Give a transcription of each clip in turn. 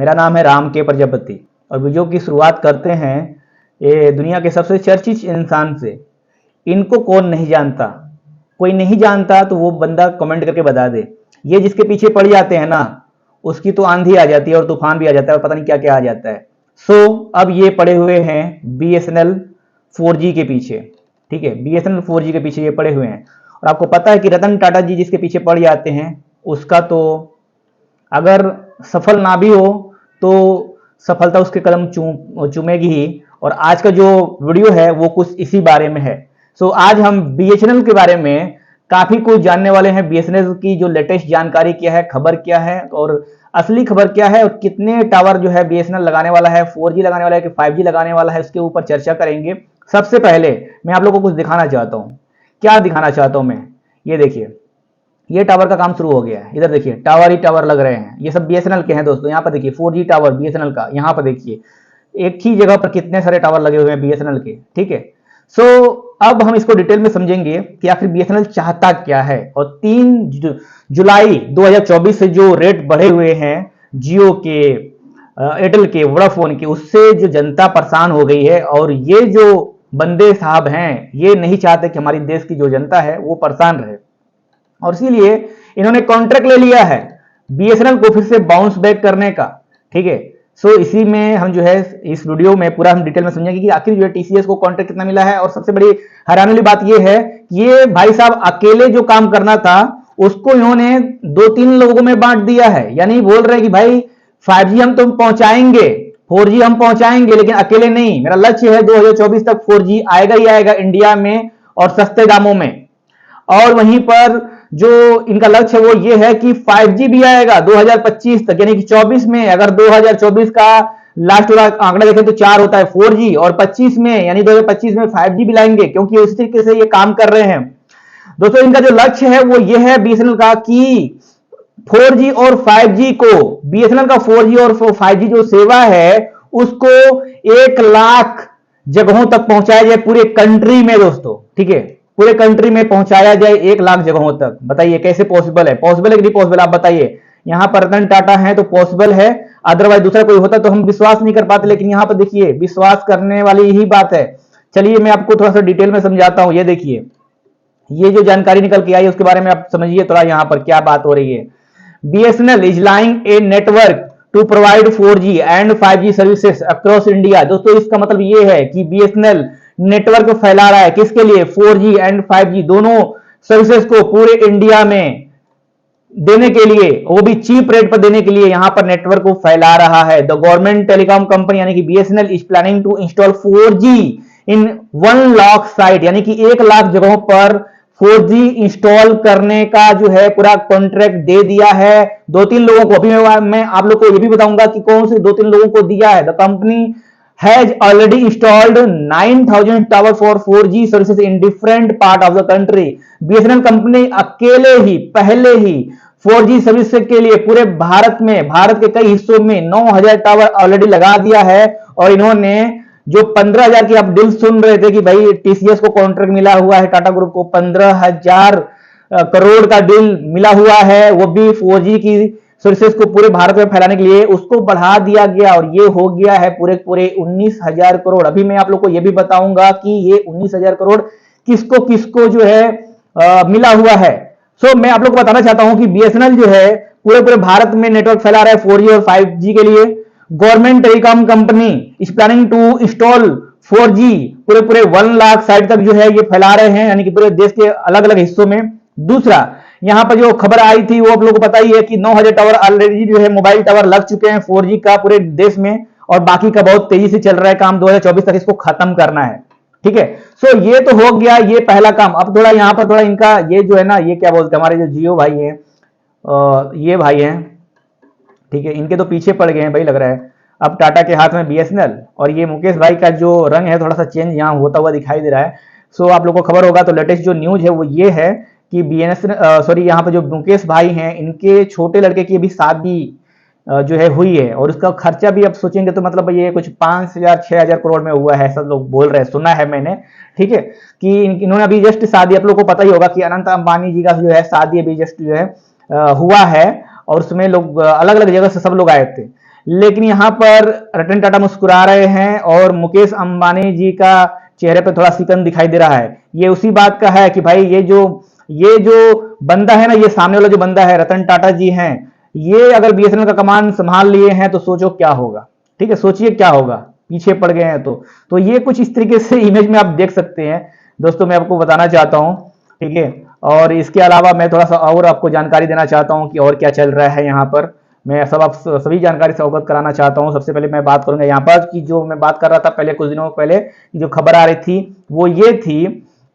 मेरा नाम है राम के प्रजापति और वीडियो की शुरुआत करते हैं ये दुनिया के सबसे चर्चित इंसान से। इनको कौन नहीं जानता? कोई नहीं जानता तो वो बंदा कमेंट करके बता दे। ये जिसके पीछे पड़ जाते हैं ना, उसकी तो आंधी आ जाती है और तूफान भी आ जाता है और पता नहीं क्या क्या आ जाता है। अब ये पड़े हुए हैं BSNL 4G के पीछे। ठीक है, BSNL 4G के पीछे ये पड़े हुए हैं। और आपको पता है कि रतन टाटा जी जिसके पीछे पड़ जाते हैं, उसका तो अगर सफल ना भी हो तो सफलता उसके कदम चूमेगी ही। और आज का जो वीडियो है वो कुछ इसी बारे में है। आज हम BSNL के बारे में काफी कुछ जानने वाले हैं। BSNL की जो लेटेस्ट जानकारी क्या है, खबर क्या है और असली खबर क्या है, और कितने टावर जो है BSNL लगाने वाला है, 4G लगाने वाला है कि 5G लगाने वाला है, उसके ऊपर चर्चा करेंगे। सबसे पहले मैं आप लोगों को कुछ दिखाना चाहता हूं। क्या दिखाना चाहता हूं मैं? ये देखिए, ये टावर का काम शुरू हो गया है। इधर देखिए, टावर ही टावर लग रहे हैं। ये सब BSNL के हैं दोस्तों। यहाँ पर देखिए 4G टावर BSNL का। यहाँ पर देखिए एक ही जगह पर कितने सारे टावर लगे हुए हैं BSNL के। ठीक है, अब हम इसको डिटेल में समझेंगे कि आखिर BSNL चाहता क्या है। और 3 जुलाई 2024 से जो रेट बढ़े हुए हैं जियो के, एयरटेल के, वोडाफोन के, उससे जो जनता परेशान हो गई है। और ये जो बंदे साहब हैं ये नहीं चाहते कि हमारी देश की जो जनता है वो परेशान रहे, और इसीलिए इन्होंने कॉन्ट्रैक्ट ले लिया है BSNL को फिर से बाउंस बैक करने का। ठीक है, इसी में हम जो है इस वीडियो में पूरा हम डिटेल में समझेंगे कि आखिर जो है TCS को कॉन्ट्रैक्ट कितना मिला है। और सबसे बड़ी हैरानी वाली बात यह है कि ये भाई साहब अकेले जो काम करना था उसको इन्होंने 2-3 लोगों में बांट दिया है। यानी बोल रहे हैं कि भाई 5G हम तो पहुंचाएंगे, 4G हम पहुंचाएंगे, लेकिन अकेले नहीं। मेरा लक्ष्य है 2024 तक 4G आएगा ही आएगा इंडिया में, और सस्ते दामों में। और वहीं पर जो इनका लक्ष्य है वो ये है कि 5G भी आएगा 2025 तक, यानी कि 24 में। अगर 2024 का लास्ट वाला आंकड़ा देखें तो 4 होता है 4G, और 25 में यानी 2025 में 5G भी लाएंगे, क्योंकि उसी तरीके से ये काम कर रहे हैं दोस्तों। इनका जो लक्ष्य है वो ये है BSNL का कि 4G और 5G को, BSNL का 4G और 5G जो सेवा है उसको 1 लाख जगहों तक पहुंचाया जाए पूरे कंट्री में दोस्तों। ठीक है, पूरे कंट्री में पहुंचाया जाए 1 लाख जगहों तक। बताइए कैसे पॉसिबल है? पॉसिबल है कि नहीं पॉसिबल? आप बताइए। यहां पर रतन टाटा है तो पॉसिबल है, अदरवाइज दूसरा कोई होता तो हम विश्वास नहीं कर पाते। लेकिन यहां पर देखिए विश्वास करने वाली ही बात है। चलिए मैं आपको थोड़ा सा डिटेल में समझाता हूं। ये देखिए, ये जो जानकारी निकल के आई है उसके बारे में आप समझिए थोड़ा, यहां पर क्या बात हो रही है। BSNL is laying a network to provide 4G and 5G services across India। दोस्तों इसका मतलब ये है कि BSNL नेटवर्क फैला रहा है किसके लिए? 4G एंड 5G दोनों सर्विसेज को पूरे इंडिया में देने के लिए, वो भी चीप रेट पर देने के लिए यहां पर नेटवर्क को फैला रहा है। द गवर्नमेंट टेलीकॉम कंपनी यानी कि BSNL is planning to install 4G in 1 lakh site, यानी कि 1 लाख जगहों पर 4G इंस्टॉल करने का जो है पूरा कॉन्ट्रैक्ट दे दिया है 2-3 लोगों को। अभी मैं आप लोग को ये भी बताऊंगा कि कौन से 2-3 लोगों को दिया है। The company has already installed 9,000 tower for 4G services in different part of the country। BSNL company अकेले ही पहले ही 4G सर्विस के लिए पूरे भारत में, भारत के कई हिस्सों में 9,000 टावर ऑलरेडी लगा दिया है। और इन्होंने जो 15,000 की आप डील सुन रहे थे कि भाई TCS को कॉन्ट्रैक्ट मिला हुआ है, टाटा ग्रुप को 15,000 करोड़ का डील मिला हुआ है, वो भी 4G की सर्विसेज को पूरे भारत में फैलाने के लिए, उसको बढ़ा दिया गया और ये हो गया है पूरे 19,000 करोड़। अभी मैं आप लोग को ये भी बताऊंगा कि ये 19,000 करोड़ किसको किसको जो है मिला हुआ है। मैं आप लोग को बताना चाहता हूं कि BSNL जो है पूरे भारत में नेटवर्क फैला रहा है 4G और 5G के लिए। Government telecom company is planning to install 4G पूरे 1 लाख साइट तक जो है ये फैला रहे हैं, यानी कि पूरे देश के अलग अलग हिस्सों में। दूसरा, यहां पर जो खबर आई थी वो आप लोगों को पता ही है कि 9,000 टावर ऑलरेडी जो है मोबाइल टावर लग चुके हैं 4G का पूरे देश में, और बाकी का बहुत तेजी से चल रहा है काम। 2024 तक इसको खत्म करना है। ठीक है, ये तो हो गया ये पहला काम। अब थोड़ा यहां पर थोड़ा इनका ये जो है ना, ये क्या बोलते हैं, हमारे जो जियो भाई हैं, ये भाई हैं, ठीक है, इनके तो पीछे पड़ गए हैं भाई लग रहा है। अब टाटा के हाथ में BSNL, और ये मुकेश भाई का जो रंग है थोड़ा सा चेंज यहाँ होता हुआ दिखाई दे रहा है। आप लोगों को खबर होगा तो लेटेस्ट जो न्यूज है वो ये है कि यहाँ पर जो मुकेश भाई हैं इनके छोटे लड़के की अभी शादी जो है हुई है, और उसका खर्चा भी अब सोचेंगे तो मतलब ये कुछ 5,000-6,000 करोड़ में हुआ है, ऐसा लोग बोल रहे हैं, सुना है मैंने। ठीक है, कि इन्होंने अभी जस्ट शादी, आप लोग को पता ही होगा कि अनंत अंबानी जी का जो है शादी अभी जस्ट जो है हुआ है, और उसमें लोग अलग अलग जगह से सब लोग आए थे। लेकिन यहाँ पर रतन टाटा मुस्कुरा रहे हैं और मुकेश अंबानी जी का चेहरे पर थोड़ा सिकन दिखाई दे रहा है। ये उसी बात का है कि भाई ये जो बंदा है ना, ये सामने वाला जो बंदा है रतन टाटा जी हैं, ये अगर बीएसएनएल का कमान संभाल लिए हैं तो सोचो क्या होगा। ठीक है, सोचिए क्या होगा, पीछे पड़ गए हैं तो ये कुछ इस तरीके से इमेज में आप देख सकते हैं दोस्तों, मैं आपको बताना चाहता हूं। ठीक है, और इसके अलावा मैं थोड़ा सा और आपको जानकारी देना चाहता हूं कि और क्या चल रहा है यहाँ पर। मैं आप सभी जानकारी से अवगत कराना चाहता हूं। सबसे पहले मैं बात करूंगा यहाँ पर कि जो मैं बात कर रहा था पहले कुछ दिनों पहले, जो खबर आ रही थी वो ये थी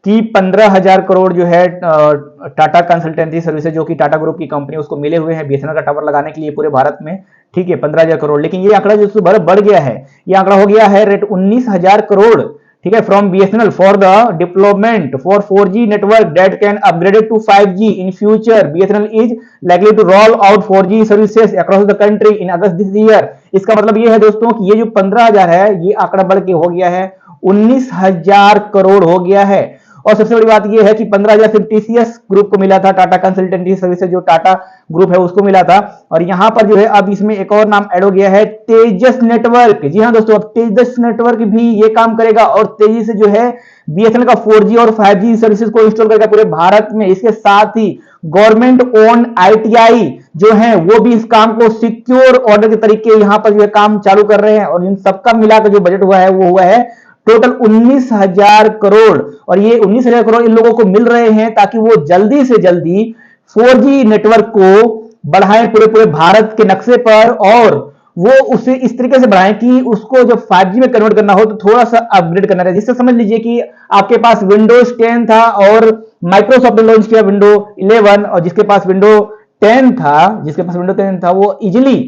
कि 15,000 करोड़ जो है टाटा कंसल्टेंसी सर्विसेज, जो कि टाटा ग्रुप की कंपनी, उसको मिले हुए हैं बीएसएनएल का टावर लगाने के लिए पूरे भारत में। ठीक है, 15,000 करोड़, लेकिन ये आंकड़ा जो बढ़ गया है, ये आंकड़ा हो गया है रेट 19,000 करोड़। ठीक है, from BSNL for the development for 4G network that can upgraded to 5G in future. BSNL is likely to roll out 4G services across the country in August this year. इसका मतलब ये है दोस्तों कि ये जो 15,000 है, ये आंकड़ा बढ़ के हो गया है 19,000 करोड़ हो गया है। और सबसे बड़ी बात यह है कि 15,000 सिर्फ टीसीएस ग्रुप को मिला था, टाटा कंसल्टेंसी सर्विसेज जो टाटा ग्रुप है उसको मिला था। और यहां पर जो है अब इसमें एक और नाम ऐड हो गया है, तेजस नेटवर्क। जी हां दोस्तों, अब तेजस नेटवर्क भी ये काम करेगा और तेजी से जो है बीएसएनएल का 4G और 5G सर्विसेज को इंस्टॉल करेगा पूरे भारत में। इसके साथ ही गवर्नमेंट ओन आईटीआई जो है वो भी इस काम को सिक्योर ऑर्डर के तरीके यहां पर जो है काम चालू कर रहे हैं। और इन सबका मिलाकर जो बजट हुआ है वो हुआ है टोटल 19,000 करोड़। और ये 19,000 करोड़ इन लोगों को मिल रहे हैं ताकि वो जल्दी से जल्दी 4G नेटवर्क को बढ़ाएं पूरे भारत के नक्शे पर, और वो उसे इस तरीके से बढ़ाएं कि उसको जब 5G में कन्वर्ट करना हो तो थोड़ा सा अपग्रेड करना है। जिससे समझ लीजिए कि आपके पास विंडोज 10 था और माइक्रोसॉफ्ट ने लॉन्च किया विंडो 11, और जिसके पास विंडो 10 था वो इजिली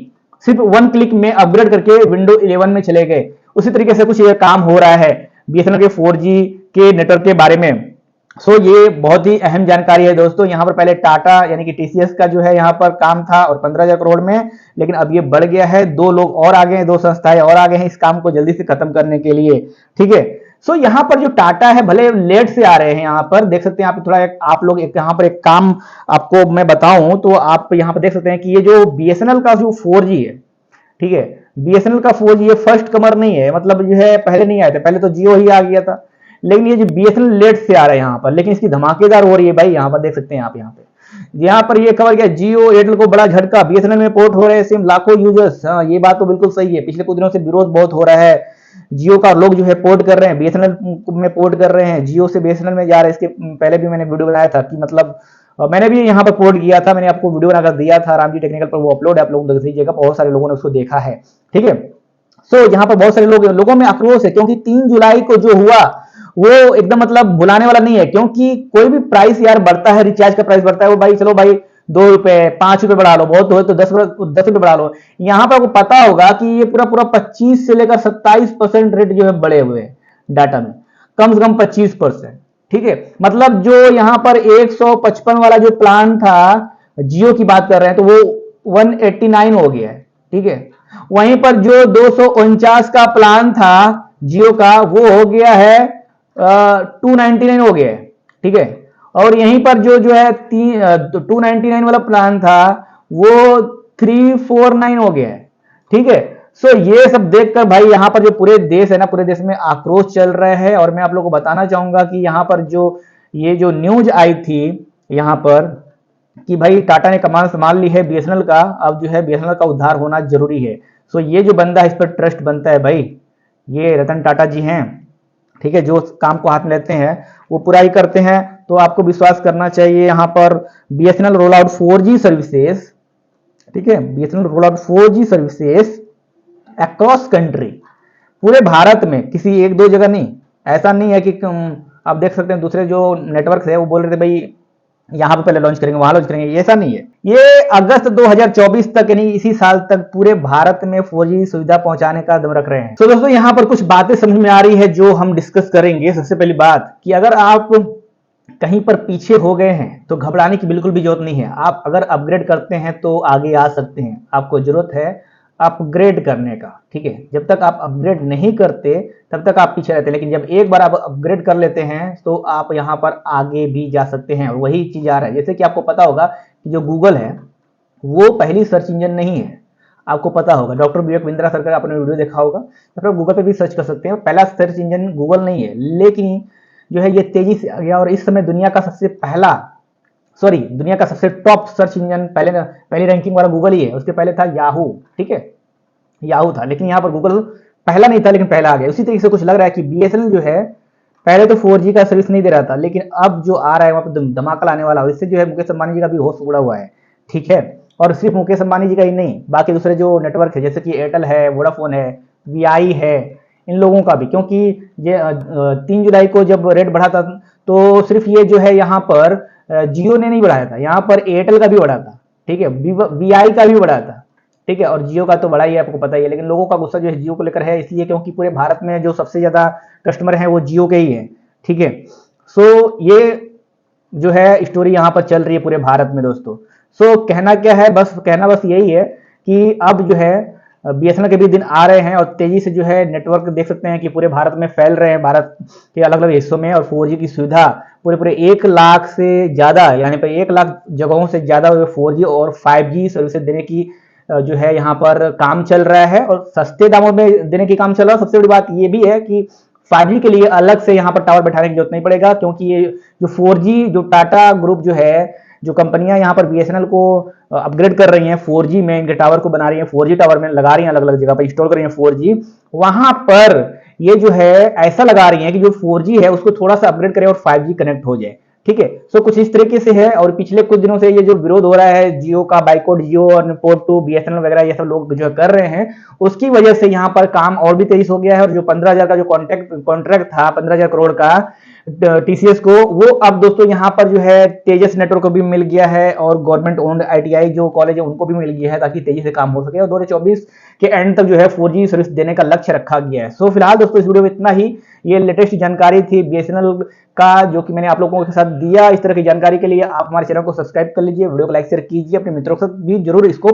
सिर्फ 1 क्लिक में अपग्रेड करके विंडो 11 में चले गए। उसी तरीके से कुछ ये काम हो रहा है बीएसएनएल के 4G के नेटवर्क के बारे में। सो ये बहुत ही अहम जानकारी है दोस्तों। यहाँ पर पहले टाटा यानी कि टीसीएस का जो है यहाँ पर काम था और 15,000 करोड़ में, लेकिन अब ये बढ़ गया है, 2 लोग और आगे हैं, 2 संस्थाएं और आगे हैं इस काम को जल्दी से खत्म करने के लिए। ठीक है, सो यहाँ पर जो टाटा है भले लेट से आ रहे हैं, यहाँ पर देख सकते हैं आप थोड़ा आप लोग यहाँ पर एक काम आपको मैं बताऊं तो आप यहाँ पर देख सकते हैं कि ये जो बीएसएनएल का जो 4G है, ठीक है, बीएसएनएल का 4G ये फर्स्ट कमर नहीं है, मतलब जो है पहले नहीं आए थे, पहले तो जियो ही आ गया था, लेकिन ये जो बीएसएनएल लेट से आ रहा है यहाँ पर, लेकिन इसकी धमाकेदार हो रही है भाई। यहाँ पर देख सकते हैं आप, यहाँ पर ये खबर क्या, जियो एयरटेल को बड़ा झटका, बीएसएनएल में पोर्ट हो रहे हैं सिम लाखों यूजर्स। हाँ, ये बात तो बिल्कुल सही है, पिछले कुछ दिनों से विरोध बहुत हो रहा है, जियो का लोग जो है पोर्ट कर रहे हैं, बीएसएनएल में पोर्ट कर रहे हैं, जियो से बीएसएनएल में जा रहे हैं। इसके पहले भी मैंने वीडियो बनाया था कि मतलब मैंने भी यहाँ पर पोर्ट किया था, मैंने आपको वीडियो बनाकर दिया था, रामजी टेक्निकल पर वो अपलोड है, आप लोग देख लीजिएगा, बहुत सारे लोगों ने उसको देखा है। ठीक है, सो यहाँ पर बहुत सारे लोगों में आक्रोश है क्योंकि 3 जुलाई को जो हुआ वो एकदम मतलब भुलाने वाला नहीं है। क्योंकि कोई भी प्राइस यार बढ़ता है, रिचार्ज का प्राइस बढ़ता है, वो भाई चलो भाई 2 रुपए 5 रुपए बढ़ा लो, बहुत हो तो 10 रुपए बढ़ा लो। यहाँ पर आपको पता होगा कि ये पूरा 25 से लेकर 27% रेट जो है बढ़े हुए हैं डाटा में, कम से कम 25%। ठीक है, मतलब जो यहाँ पर 155 वाला जो प्लान था, जियो की बात कर रहे हैं, तो वो 189 हो गया है। ठीक है, वहीं पर जो 249 का प्लान था जियो का, वो हो गया है 299 हो गया है। ठीक है, और यहीं पर जो है 299 वाला प्लान था वो 349 हो गया है। ठीक है, सो ये सब देखकर भाई यहाँ पर जो पूरे देश है ना, पूरे देश में आक्रोश चल रहा है। और मैं आप लोगों को बताना चाहूंगा कि यहाँ पर ये जो न्यूज आई थी यहाँ पर कि भाई टाटा ने कमान संभाल ली है बीएसएनएल का, अब जो है बीएसएनएल का उद्धार होना जरूरी है। सो ये जो बंदा है इस पर ट्रस्ट बनता है भाई, ये रतन टाटा जी हैं। ठीक है, जो काम को हाथ में लेते हैं वो पूरा ही करते हैं, तो आपको विश्वास करना चाहिए। यहाँ पर BSNL role out 4G services, ठीक है, BSNL role out 4G services across country, पूरे भारत में, किसी 1-2 जगह नहीं। ऐसा नहीं है कि आप देख सकते हैं दूसरे जो नेटवर्क है वो बोल रहे थे भाई यहां पे पहले लॉन्च करेंगे, वहां लॉन्च करेंगे, ऐसा नहीं है। ये अगस्त 2024 तक यानी इसी साल तक पूरे भारत में 4G सुविधा पहुंचाने का दम रख रहे हैं। तो दोस्तों यहाँ पर कुछ बातें समझ में आ रही है जो हम डिस्कस करेंगे। सबसे पहली बात कि अगर आप कहीं पर पीछे हो गए हैं तो घबराने की बिल्कुल भी जरूरत नहीं है। आप अगर अपग्रेड करते हैं तो आगे आ सकते हैं, आपको जरूरत है अपग्रेड करने का। ठीक है, जब तक आप अपग्रेड नहीं करते तब तक आप पीछे रहते हैं, लेकिन जब एक बार आप अपग्रेड कर लेते हैं तो आप यहां पर आगे भी जा सकते हैं। और वही चीज आ रहा है, जैसे कि आपको पता होगा कि जो गूगल है वो पहली सर्च इंजन नहीं है। आपको पता होगा, डॉक्टर विवेक बिंद्रा सर का आपने वीडियो देखा होगा, या फिर गूगल पे भी सर्च कर सकते हैं। पहला सर्च इंजन गूगल नहीं है, लेकिन जो है ये तेजी से आ गया और इस समय दुनिया का सबसे टॉप सर्च इंजन पहली रैंकिंग वाला गूगल ही है। उसके पहले था याहू, ठीक है, याहू था, लेकिन यहाँ पर गूगल पहला नहीं था लेकिन पहला आ गया। उसी तरीके से कुछ लग रहा है कि बीएसएनएल जो है पहले तो 4G का सर्विस नहीं दे रहा था, लेकिन अब जो आ रहा है वहां पर धमाका लाने वाला है। इससे जो है मुकेश अंबानी जी का भी होश उड़ा हुआ है, ठीक है। और सिर्फ मुकेश अंबानी जी का ही नहीं, बाकी दूसरे जो नेटवर्क है जैसे कि एयरटेल है, वोडाफोन है, वीआई है, इन लोगों का भी, क्योंकि ये 3 जुलाई को जब रेट बढ़ा था तो सिर्फ ये जो है यहाँ पर जियो ने नहीं बढ़ाया था, यहाँ पर एयरटेल का भी बढ़ा था, ठीक है, वीआई का भी बढ़ा था, ठीक है, और जियो का तो बड़ा ही है, आपको पता ही है। लेकिन लोगों का गुस्सा जो है जियो को लेकर है, इसलिए क्योंकि पूरे भारत में जो सबसे ज्यादा कस्टमर है वो जियो के ही है, ठीक है। सो ये जो है स्टोरी यहाँ पर चल रही है पूरे भारत में दोस्तों। सो कहना क्या है, कहना बस यही है कि अब जो है बीएसएनएल के भी दिन आ रहे हैं और तेजी से जो है नेटवर्क देख सकते हैं कि पूरे भारत में फैल रहे हैं, भारत के अलग अलग हिस्सों में। और 4G की सुविधा पूरे 1 लाख से ज्यादा, यानी पर 1 लाख जगहों से ज्यादा 4G और 5G सर्विसेज देने की जो है यहाँ पर काम चल रहा है और सस्ते दामों में देने की काम चल रहा है। सबसे बड़ी बात ये भी है कि 5G के लिए अलग से यहाँ पर टावर बैठाने की जरूरत नहीं पड़ेगा, क्योंकि ये जो 4G जो टाटा ग्रुप जो है, जो कंपनियां यहाँ पर बीएसएनएल को अपग्रेड कर रही हैं 4G में, इनके टावर को बना रही हैं 4G टावर में लगा रही हैं, अलग अलग जगह पर इंस्टॉल कर रही हैं 4G, वहां पर ये जो है ऐसा लगा रही हैं कि जो 4G है उसको थोड़ा सा अपग्रेड करें और 5G कनेक्ट हो जाए, ठीक है। सो कुछ इस तरीके से है। और पिछले कुछ दिनों से ये जो विरोध हो रहा है जियो का, बाइकआउट जियो और पोर्ट टू बीएसएनएल वगैरह ये सब लोग जो कर रहे हैं, उसकी वजह से यहाँ पर काम और भी तेजी हो गया है। और जो 15,000 का जो कॉन्ट्रैक्ट था 15,000 करोड़ का टीसीएस को, वो अब दोस्तों यहाँ पर जो है तेजस नेटवर्क को भी मिल गया है और गवर्नमेंट ओन्ड आईटीआई जो कॉलेज है उनको भी मिल गया है, ताकि तेजी से काम हो सके और 2024 के एंड तक जो है 4G सर्विस देने का लक्ष्य रखा गया है। सो फिलहाल दोस्तों इस वीडियो में इतना ही। ये लेटेस्ट जानकारी थी बीएसएनएल का जो कि मैंने आप लोगों के साथ दिया। इस तरह की जानकारी के लिए आप हमारे चैनल को सब्सक्राइब कर लीजिए, वीडियो को लाइक शेयर कीजिए, अपने मित्रों के साथ भी जरूर इसको